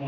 The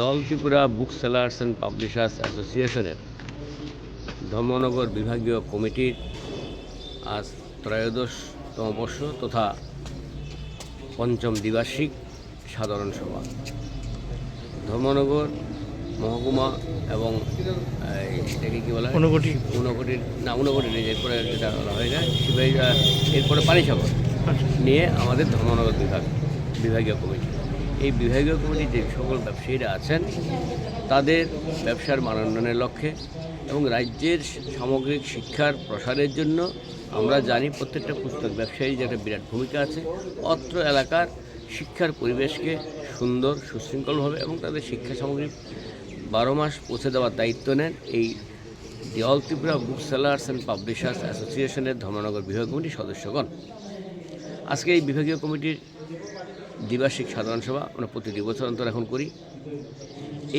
all Tripura book sellers and publishers অ্যাসোসিয়েশনের ধর্মনগর বিভাগীয় কমিটির আজ 13তম বর্ষ তথা পঞ্চম দ্বিবার্ষিক সাধারণ সভা। ধর্মনগর মহকুমা এবং এটাকে কী বলা হয়, ঊনকোটির এরপরে যেটা বলা হয় না শিবাইজা, এরপরে পানিসাগর নিয়ে আমাদের ধর্মনগর বিভাগীয় কমিটি। এই বিভাগীয় কমিটির যে সকল ব্যবসায়ীরা আছেন তাদের ব্যবসার মানোন্নয়নের লক্ষ্যে এবং রাজ্যের সামগ্রিক শিক্ষার প্রসারের জন্য আমরা জানি প্রত্যেকটা পুস্তক ব্যবসায়ীর যে একটা বিরাট ভূমিকা আছে। অত্র এলাকার শিক্ষার পরিবেশকে সুন্দর সুশৃঙ্খলভাবে এবং তাদের শিক্ষা সামগ্রী 12 মাস পৌঁছে দেওয়ার দায়িত্ব নেন এই the all Tripura book sellers and publishers অ্যাসোসিয়েশনের ধর্মনগর বিভাগীয় কমিটির সদস্যগণ। আজকে এই বিভাগীয় কমিটির দ্বিবার্ষিক সাধারণ সভা আমরা প্রতি 2 বছর অন্তর এখন করি।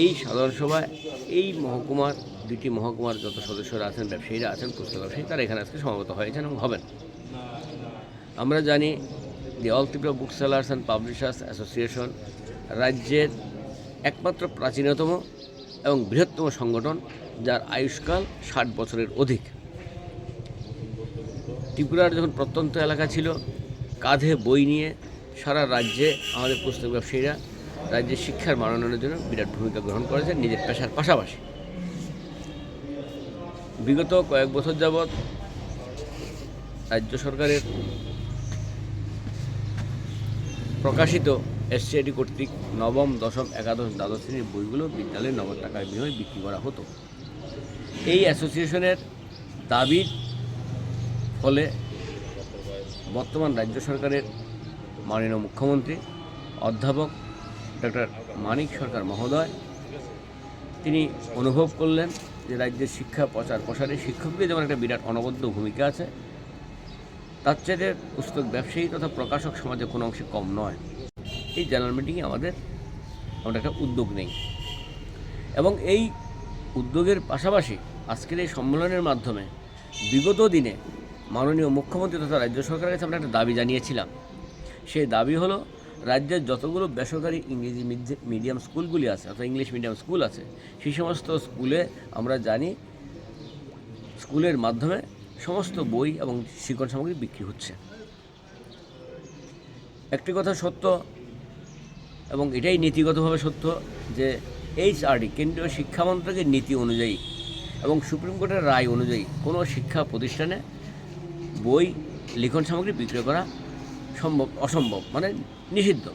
এই সাধারণ সভায় এই মহকুমার 2টি মহকুমার যত সদস্যরা আছেন, ব্যবসায়ীরা আছেন, পুস্তক ব্যবসায়ী, তারা এখানে আজকে সমবেত হয়েছেন এবং হবেন। আমরা জানি the all Tripura book sellers and publishers association রাজ্যের একমাত্র প্রাচীনতম এবং বৃহত্তম সংগঠন, যার আয়ুষ্কাল 60 বছরের অধিক। ত্রিপুরার যখন প্রত্যন্ত এলাকা ছিল, কাঁধে বই নিয়ে সারা রাজ্যে আমাদের পুস্তক ব্যবসায়ীরা রাজ্যের শিক্ষার মানোন্নয়নের জন্য বিরাট ভূমিকা গ্রহণ করেছেন নিজের পেশার পাশাপাশি। বিগত কয়েক বছর যাবৎ রাজ্য সরকারের প্রকাশিত এসসিআইটি কর্তৃক নবম, দশম, একাদশ, দ্বাদশ শ্রেণীর বইগুলো বিদ্যালয়ে নগদ টাকার বিনিময়ে বিক্রি করা হতো। এই অ্যাসোসিয়েশনের দাবির ফলে বর্তমান রাজ্য সরকারের মাননীয় মুখ্যমন্ত্রী অধ্যাপক ডক্টর মানিক সরকার মহোদয় তিনি অনুভব করলেন যে রাজ্যের শিক্ষা প্রসারে শিক্ষকদের যেমন একটা বিরাট অনবদ্য ভূমিকা আছে, তার চেয়ে পুস্তক ব্যবসায়ী তথা প্রকাশক সমাজে কোনো অংশে কম নয়। এই জেনারেল মিটিংয়ে আমরা একটা উদ্যোগ নেই এবং এই উদ্যোগের পাশাপাশি আজকের এই সম্মেলনের মাধ্যমে বিগত দিনে মাননীয় মুখ্যমন্ত্রী তথা রাজ্য সরকারের কাছে আমরা একটা দাবি জানিয়েছিলাম। সেই দাবি হলো রাজ্যের যতগুলো বেসরকারি ইংরেজি মিডিয়াম স্কুলগুলি আছে অর্থাৎ ইংলিশ মিডিয়াম স্কুল আছে, সেই সমস্ত স্কুলে আমরা জানি স্কুলের মাধ্যমে সমস্ত বই এবং শিক্ষণ সামগ্রী বিক্রি হচ্ছে। একটি কথা সত্য এবং এটাই নীতিগতভাবে সত্য যে HRD কেন্দ্রীয় শিক্ষা মন্ত্রকের নীতি অনুযায়ী এবং সুপ্রিম কোর্টের রায় অনুযায়ী কোনো শিক্ষা প্রতিষ্ঠানে বই লিখন সামগ্রী বিক্রয় করা অসম্ভব, মানে নিষিদ্ধ।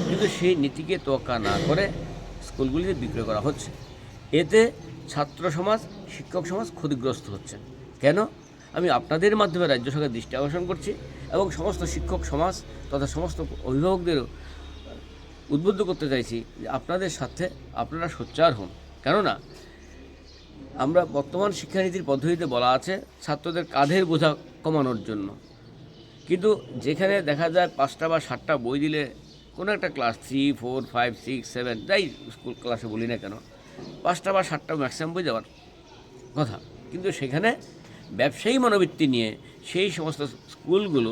কিন্তু সেই নীতিকে তোয়াক্কা না করে স্কুলগুলিতে বিক্রয় করা হচ্ছে। এতে ছাত্র সমাজ, শিক্ষক সমাজ ক্ষতিগ্রস্ত হচ্ছে। কেন? আমি আপনাদের মাধ্যমে রাজ্য সরকারের দৃষ্টি আকর্ষণ করছি এবং সমস্ত শিক্ষক সমাজ তথা সমস্ত অভিভাবকদেরও উদ্বুদ্ধ করতে চাইছি যে আপনাদের সাথে আপনারা সোচ্চার হন। কেননা আমরা বর্তমান শিক্ষানীতির পদ্ধতিতে বলা আছে ছাত্রদের কাঁধের বোঝা কমানোর জন্য, কিন্তু যেখানে দেখা যায় 5টা বা 7টা বই দিলে কোনো একটা ক্লাস 3, 4, 5, 6, 7 যাই স্কুল ক্লাসে বলি না কেন 5টা বা 7টা ম্যাক্সিমাম বই দেওয়ার কথা, কিন্তু সেখানে ব্যবসায়ী মনোবৃত্তি নিয়ে সেই সমস্ত স্কুলগুলো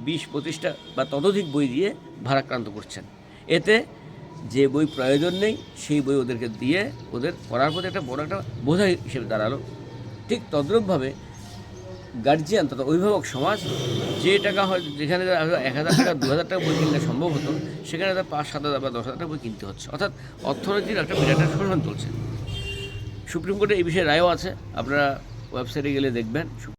20-25টা বা ততোধিক বই দিয়ে ভারাক্রান্ত করছেন। এতে যে বই প্রয়োজন নেই সেই বই ওদেরকে দিয়ে ওদের পড়ার প্রতি একটা বড় একটা বোঝা হিসেবে দাঁড়ালো। ঠিক তদ্রূপভাবে গার্জিয়ান তথা অভিভাবক সমাজ যে টাকা হয় যেখানে 1000 টাকা 2000 টাকা বই কিনলে সম্ভব হতো সেখানে 5-7,000 বা 10,000 টাকা বই কিনতে হচ্ছে, অর্থাৎ অর্থনীতির একটা বিরাট শোষণ চলছে। সুপ্রিম কোর্টে এই বিষয়ে রায়ও আছে, আপনারা ওয়েবসাইটে গেলে দেখবেন।